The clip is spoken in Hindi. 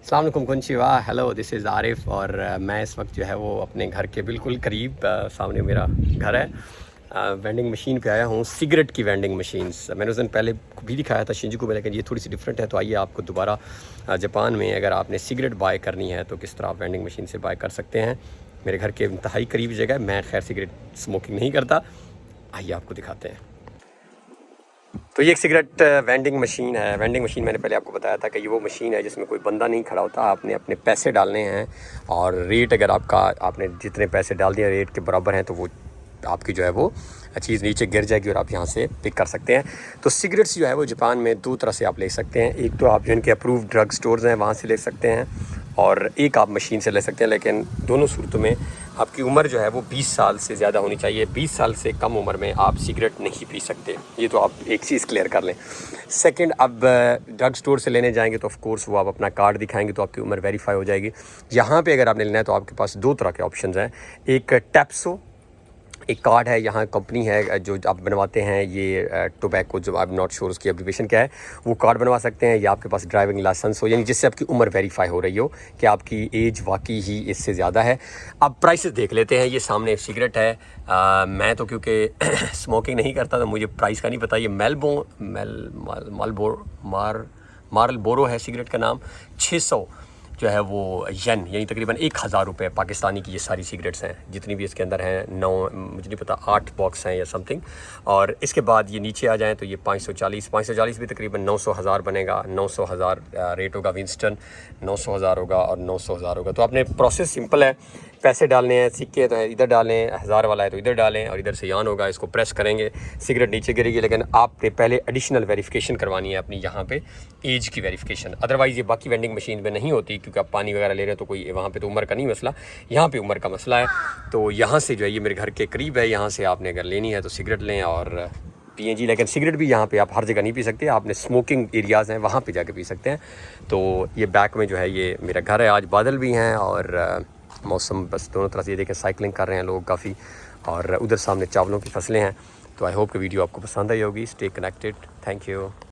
अस्सलाम वालेकुम कुंचिवा हेलो दिस इज़ आरिफ और मैं इस वक्त जो है वो अपने घर के बिल्कुल करीब सामने मेरा घर है वेंडिंग मशीन पे आया हूँ। सिगरेट की वेंडिंग मशीन्स मैंने उस दिन पहले भी दिखाया था शिंजुकू में, लेकिन ये थोड़ी सी डिफरेंट है। तो आइए आपको दोबारा जापान में अगर आपने सिगरेट बाय करनी है तो किस तरह आप वेंडिंग मशीन से बाय कर सकते हैं। मेरे घर के इंतहाई करीब जगह है। मैं खैर सिगरेट स्मोकिंग नहीं करता, आइए आपको दिखाते हैं। तो ये एक सिगरेट वेंडिंग मशीन है। वेंडिंग मशीन मैंने पहले आपको बताया था कि ये वो मशीन है जिसमें कोई बंदा नहीं खड़ा होता। आपने अपने पैसे डालने हैं और रेट अगर आपने जितने पैसे डाल दिए रेट के बराबर हैं तो वो आपकी जो है वो चीज़ नीचे गिर जाएगी और आप यहाँ से पिक कर सकते हैं। तो सिगरेट्स जो है वो जापान में दो तरह से आप ले सकते हैं। एक तो आप जिनके अप्रूव्ड ड्रग स्टोर्स हैं वहाँ से ले सकते हैं और एक आप मशीन से ले सकते हैं। लेकिन दोनों सूरतों में आपकी उम्र जो है वो 20 साल से ज़्यादा होनी चाहिए। 20 साल से कम उम्र में आप सिगरेट नहीं पी सकते। ये तो आप एक चीज़ क्लियर कर लें। सेकंड, अब ड्रग स्टोर से लेने जाएंगे तो ऑफ कोर्स वो आप अपना कार्ड दिखाएंगे तो आपकी उम्र वेरीफाई हो जाएगी। यहाँ पे अगर आपने लेना है तो आपके पास दो तरह के ऑप्शंस हैं। एक टैप्सो एक कार्ड है, यहाँ कंपनी है जो आप बनवाते हैं ये टोबैको, जो आप नॉट श्योर उसकी एब्रीविएशन क्या है, वो कार्ड बनवा सकते हैं। या आपके पास ड्राइविंग लाइसेंस हो, यानी जिससे आपकी उम्र वेरीफाई हो रही हो कि आपकी एज वाकई ही इससे ज़्यादा है। अब प्राइसेस देख लेते हैं। ये सामने एक सिगरेट है। मैं तो क्योंकि स्मोकिंग नहीं करता तो मुझे प्राइस का नहीं पता। ये मार्लबोरो है सिगरेट का नाम। 600 जो है वो येन यानी तकरीबन 1000 रुपये पाकिस्तानी की ये सारी सिगरेट्स हैं जितनी भी इसके अंदर हैं। 9 मुझे नहीं पता 8 बॉक्स हैं या समथिंग। और इसके बाद ये नीचे आ जाएं तो ये 540 भी तकरीबन 900,000 बनेगा। 900,000 रेट होगा विंस्टन, 900,000 होगा और 900,000 होगा। तो आपने प्रोसेस सिंपल है, पैसे डालने हैं, सिक्के तो इधर डालें, 1000 वाला है तो इधर डालें और इधर से यान होगा, इसको प्रेस करेंगे, सिगरेट नीचे गिरेगी। लेकिन आपने पहले एडिशनल वेरिफिकेशन करवानी है अपनी यहाँ पे एज की वेरिफिकेशन। अदरवाइज़ ये बाकी वेंडिंग मशीन में नहीं होती क्योंकि आप पानी वगैरह ले रहे हैं तो कोई वहाँ पे तो उम्र का नहीं मसला, यहाँ पे उम्र का मसला है। तो यहाँ से जो है ये मेरे घर के करीब है, यहाँ से आपने अगर लेनी है तो सिगरेट लें और पिए जी। लेकिन सिगरेट भी यहाँ पे आप हर जगह नहीं पी सकते, आपने स्मोकिंग एरियाज़ हैं वहाँ पे जाके पी सकते हैं। तो ये बैक में जो है ये मेरा घर है। आज बादल भी हैं और मौसम बस दोनों तरफ से ये देखें साइकिलिंग कर रहे हैं लोग काफ़ी, और उधर सामने चावलों की फसलें हैं। तो आई होप कि वीडियो आपको पसंद आई होगी। Stay connected, thank you.